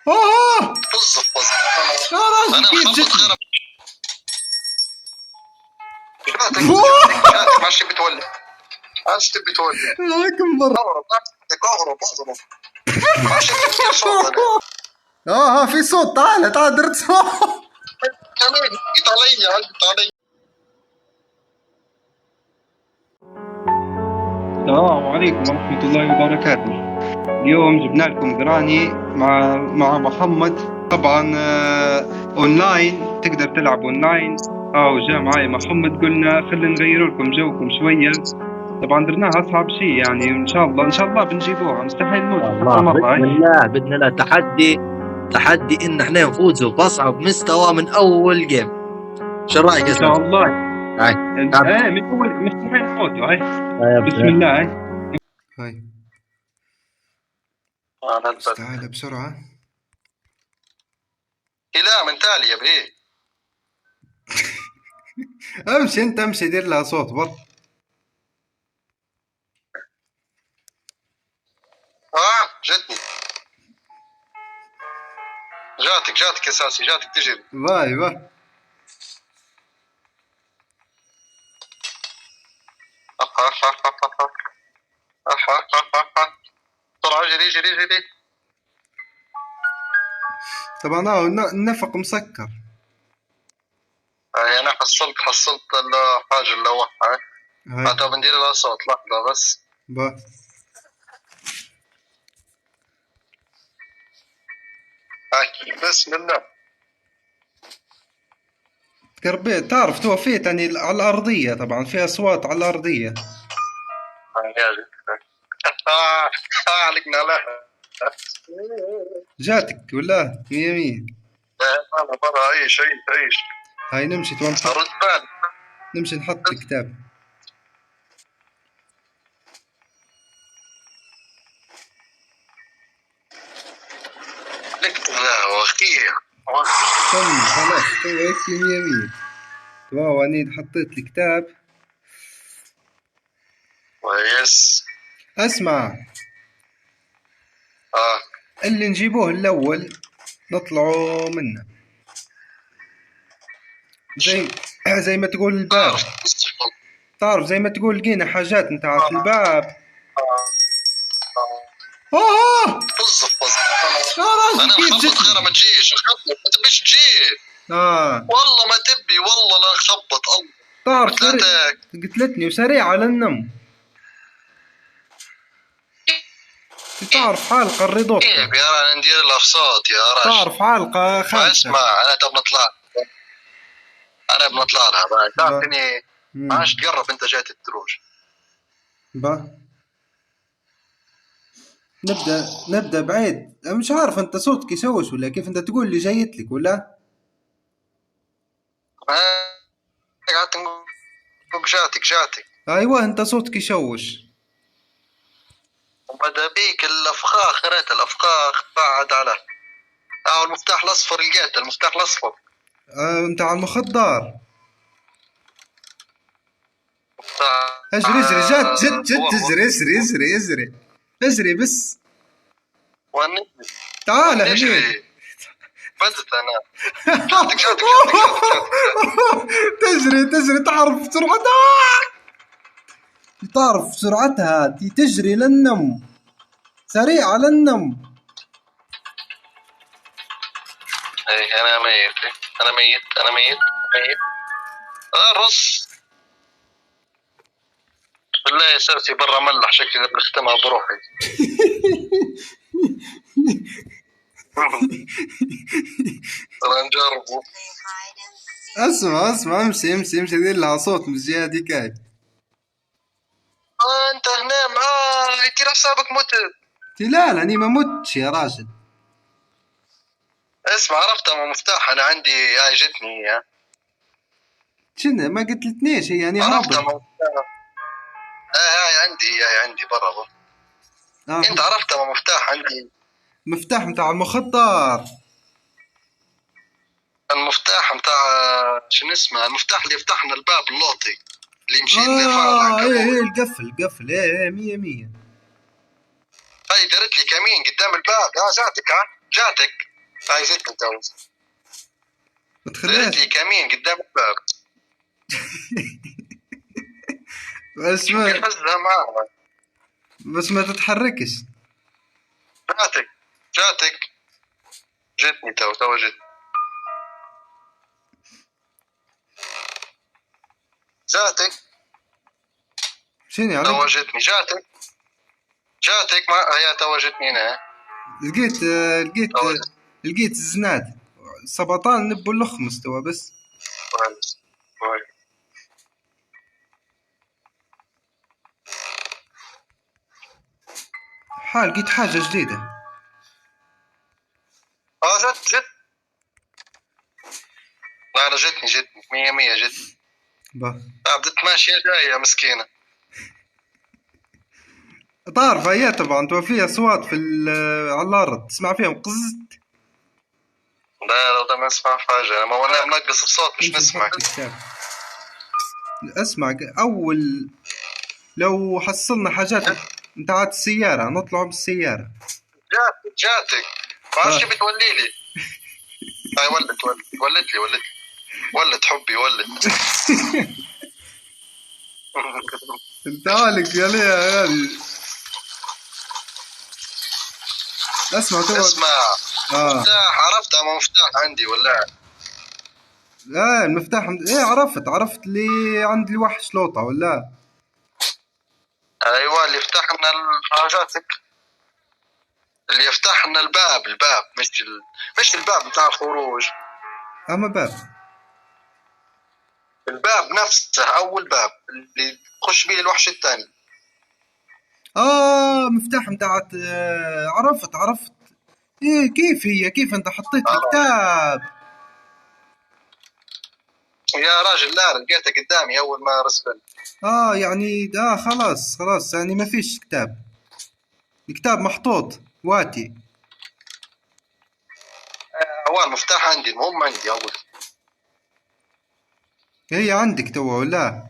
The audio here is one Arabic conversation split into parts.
بالضبط يا راجل انا كيف مخبط جتني؟ غير جاتك ما تبي تولد، عاش تبي تولد. الله اكبر. اغرب اغرب اغرب عاش تبي صوت انا. ها في صوت، تعال تعال درت صوت. قلت علي قلت علي. السلام عليكم ورحمة الله وبركاته. اليوم جبنا لكم قراني مع محمد. طبعا اونلاين، تقدر تلعب اونلاين. وجا معي محمد، قلنا خلينا نغير لكم جوكم شوية. طبعا درناها اصعب شيء يعني، ان شاء الله بنجيبوها، مستحيل نموت حتى والله مرة. باذن الله تحدي ان احنا نفوزوا باصعب مستوى من اول جيم. شو رايك يا ان شاء سامي؟ الله. هاي من اول مستحيل نموتوا. هاي بسم طيب. الله. هاي انا بس تعال بسرعة. لا من تالي يا بيه. امشي انت، امشي دير لها صوت بط. جتني. جاتك اساسي، جاتك تجري. باي باي. بسرعة جري. طبعا النفق مسكر. انا حصلت الحاجة اللي وقعها. هاي هاتوا بندير لها صوت لحظة بس. باي. هاي بسم الله. تربيت، تعرف توفيت يعني على الأرضية، طبعا في أصوات على الأرضية. علقنا لها. جاتك ولا مية مية. انا برا عيش. هاي نمشي نحط، رد بال. نمشي نحط الكتاب. لك لا واخير. تم خلاص، تو هيك مية مية. واو أني حطيت الكتاب. كويس. أسمع، اللي نجيبوه الأول نطلعوا منه، زي ما تقول الباب. تعرف زي ما تقول لقينا حاجات نتاعت الباب. بالضبط. يا راجل كيف انا مخبط جتني؟ غير ما تجيش، ما تبيش تجي. والله ما تبي، والله لا نخبط. الله تعرف قتلتني وسريعة للنم. تعرف حلقة الريدوتا. يا راجل ندير لها صوت يا راجل. تعرف حلقة خمسة. اسمع انا بنطلع لها بقى. تعرفني عاش تقرب انت جاي الدروج. نبدأ بعيد. مش عارف انت صوتك يشوش ولا كيف، انت تقول لي جايت لك ولا؟ قعدت نقول جاتك. ايوه انت صوتك يشوش. وبدا بيك الافخاخ، ريت الافخاخ بعد على المفتاح الاصفر. لقيت المفتاح الاصفر نتاع المخدر. اجري جت اجري بس. تعال هني. فزت انا. جاتك. تجري تعرف سرعتها تجري للنم، سريعة للنم. انا ميت. رص بالله يا سرسي برا ملح، شكلي بختمها بروحي. ترى نجربه. اسمع امشي دير لها صوت من الجهة دي كاي. انت هنا معاي دير حسابك مت. لا اني ما متش يا راجل. اسمع، عرفت مفتاح انا عندي. هاي جتني يا شنو ما قتلتنيش هي يعني عرفت هابط. هاي عندي برا. انت عرفت مفتاح عندي. مفتاح متاع المخدر. المفتاح متاع شنو اسمه، المفتاح اللي يفتحنا الباب اللوطي اللي يمشي اللي يرفع العنكبوت. القفل مية. هاي درت لي كمين قدام الباب. جاتك. هاي جتني تو. ما تخليهاش لي كمين قدام الباب. بس ممكن ما فزها معاها. بس ما تتحركش. جاتك جتني تو جت. جاتك شنو تو عليك؟ جتني جاتك ما هي تو جتني هنا. لقيت لقيت الزناد 17 نبو الخمس توا بس. كويس كويس. لقيت حاجة جديدة. جت. لا أنا جتني 100 جتني. بدت ماشية جاية مسكينة. تعرف هي طبعا تو فيها اصوات في على الارض تسمع فيهم قزت. لا ما نسمع حاجة. ما وانا منقص بصوت مش نسمع. اسمع اول لو حصلنا حاجات نتاعت السيارة نطلعوا بالسيارة. جاتك ما عادش بتولي لي. هاي ولت حبي ولت. انت مالك يا ليه هذه. اسمع مفتاح عرفتها. ما مفتاح عندي ولا المفتاح عرفت اللي عند الوحش لوطة ولا. ايوه اللي يفتح لنا حاجاتك. اللي يفتح لنا الباب مش الباب بتاع الخروج. اما باب الباب نفسه اول باب اللي تخش بيه الوحش الثاني. مفتاح متاعت عرفت. ايه كيف انت حطيت لي كتاب يا راجل لا لقيتها قدامي اول ما رسبت. يعني خلاص يعني ما فيش كتاب. الكتاب محطوط واتي. هو المفتاح عندي. المهم عندي اول. هي عندك تو ولا؟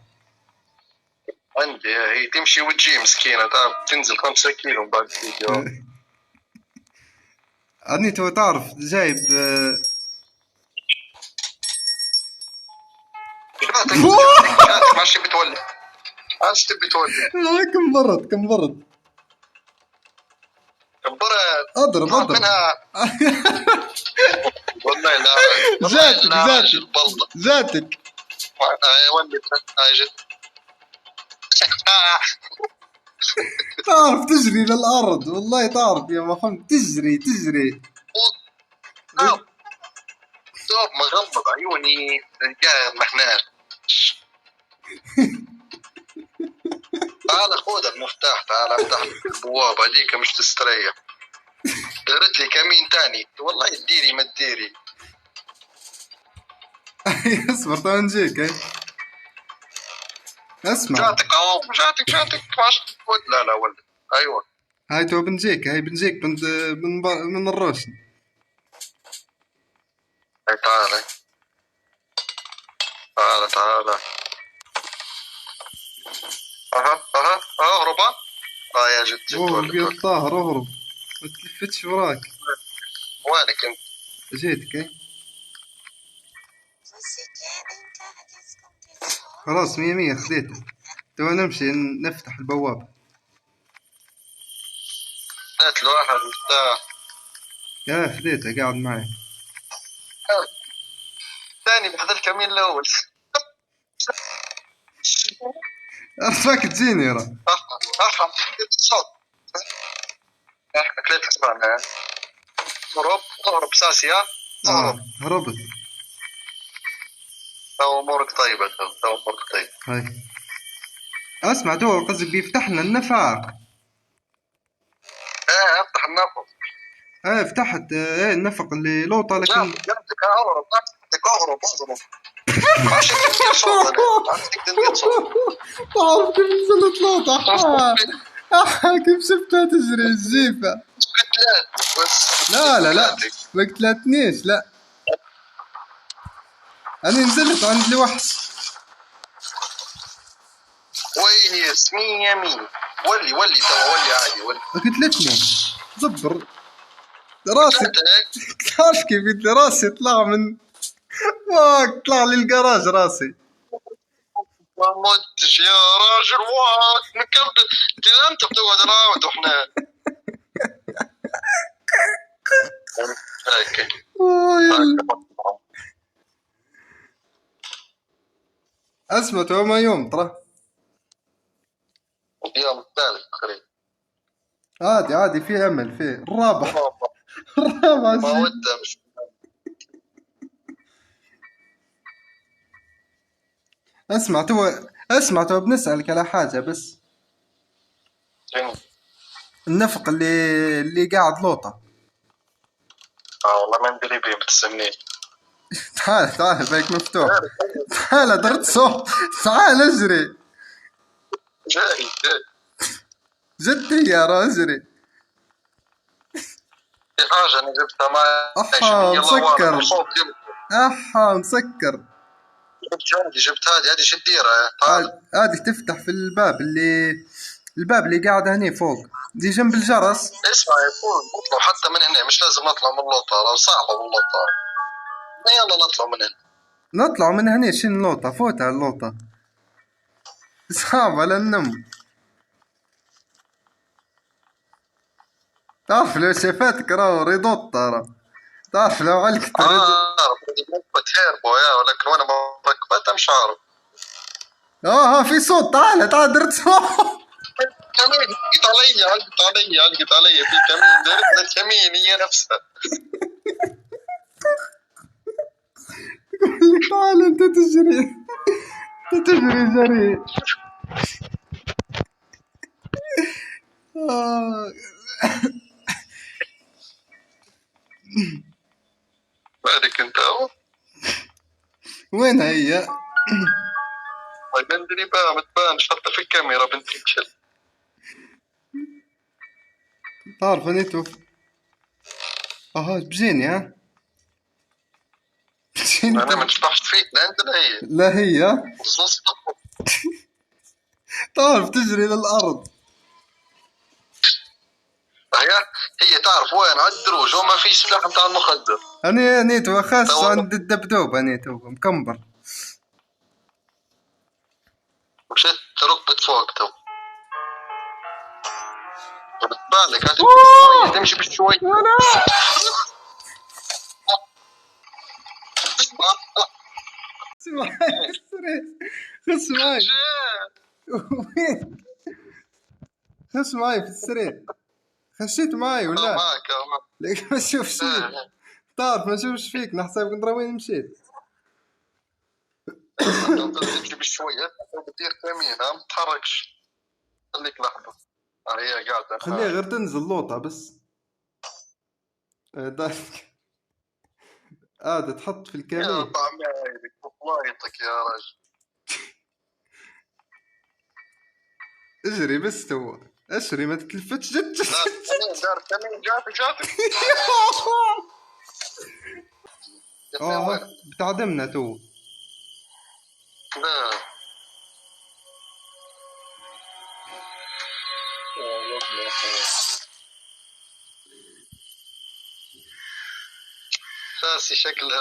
عندي هي تمشي وتجي مسكينة. تنزل 5 كيلو بعد الفيديو. أني تو تعرف جايب جاتك ماشي بتولي. عادش تبي تولي. كم برد كبرت اضرب منها. والله لا جاتك ولت. هاي جت. تعرف تجري للأرض والله. تعرف يا محمد تجري دوب مغمض عيوني تلقاه محناش. تعال خذ المفتاح. تعال افتح البوابة هذيك مش تستريح. دارت لي كمين تاني. والله تديري ما تديري. اصبر تو نجيك. اسمع جاتك ماشي لا ولد. ايوه هاي تو بنجيك من الروشن. هاي تعال اهرب. يا جد قلت طاهر اهرب ما تلفتش وراك. وينك انت؟ جيتك خلاص 100 خذيته. تو نمشي نفتح البوابة. خذيت له واحد مفتاح. خذيته قاعد معي. ثاني بهذا الكمين الاول. أرساك تجيني يا الصوت. اكلت اسمعنا. اهرب ساسيا. هربت. تو امورك طيبة. هاي اسمع تو قصدك بيفتح لنا النفق. افتح النفق. فتحت النفق اللي لوطة لكن جنبك. اهرب عشان تدير صوت. تعرف كيف نزلت لوطة. كيف شفتها تجري الجيفة. لا ما قتلتنيش. لا أنا نزلت عند الوحش. كويس 100 ولي تو ولي عادي. قتلتني زبر راسك. تعرف كيف قلت لي راسي طلع من فوق، طلع لي الجراج راسي. ما متش يا راجل واحد مكبر. انت بتقعد نعاود واحنا هيك. اسمع تو ما يوم ترى اليوم الثالث تقريبا. عادي في امل، في الرابع. الرابع ما جي. وده مش اسمع تو بنسألك على حاجة بس. النفق اللي قاعد لوطة. والله ما ندري بيه بتسميه. تعال البيك مفتوح. تعال درت صوت. تعال اجري. جاي جدي يا راجري. في حاجة أنا جبتها معي. أحا مسكر. جبت احا مسكر. جبت هذه شو تديرها؟ تعال هذه تفتح في الباب اللي قاعد هني فوق، دي جنب الجرس. اسمع يكون نطلع حتى من هنا، مش لازم نطلع من اللوطة، لو صعبة باللوطة. يلا نطلع من هنا. نطلع من هني شنو اللوطة؟ فوتها اللوطة صعبة للنم. تعرف لو شافتك راهو ريضوت ترى. تعرف لو علقت عارف بتهربوا يا، ولكن وانا ما ركبتها مش عارف. في صوت. تعال درت صوت. كمين علقت علي في كمين، درت الكمين هي نفسها. تعال انت تجري. جري. مالك انت اهو. وين هي؟ ما ندري بقى، ما تبانش حتى في الكاميرا بنت الكلب. تعرف اني بجيني انا ما نشبحش فيك، لا انت لا هي. لا هي. تعرف تجري للأرض. هي تعرف وين على الدروج وما في سلاح بتاع المخدر. أنا تو خاص عند الدبدوب. أنا تو مكمبر. مشيت ركبت فوق تو. بالك هتمشي بشوية، تمشي بشوية. خش معي. وين؟ خش معي في السرير. خشيت معي ولا؟ معك ليك ما تشوفش فيك. تعرف ما نشوفش فيك، نحسب كنت وين مشيت. تمشي بشوية وبدير تأمين، ما تتحركش. خليك لحظة. هي قاعدة. خليها غير تنزل لوطة بس. تحط في الكمين. يا طعمي عينك وفلايتك يا رجل. اجري بس تو. اشري ما تتلفتش جد. دار كمين جاتك. بتعدمنا تو. لا ساسي شكل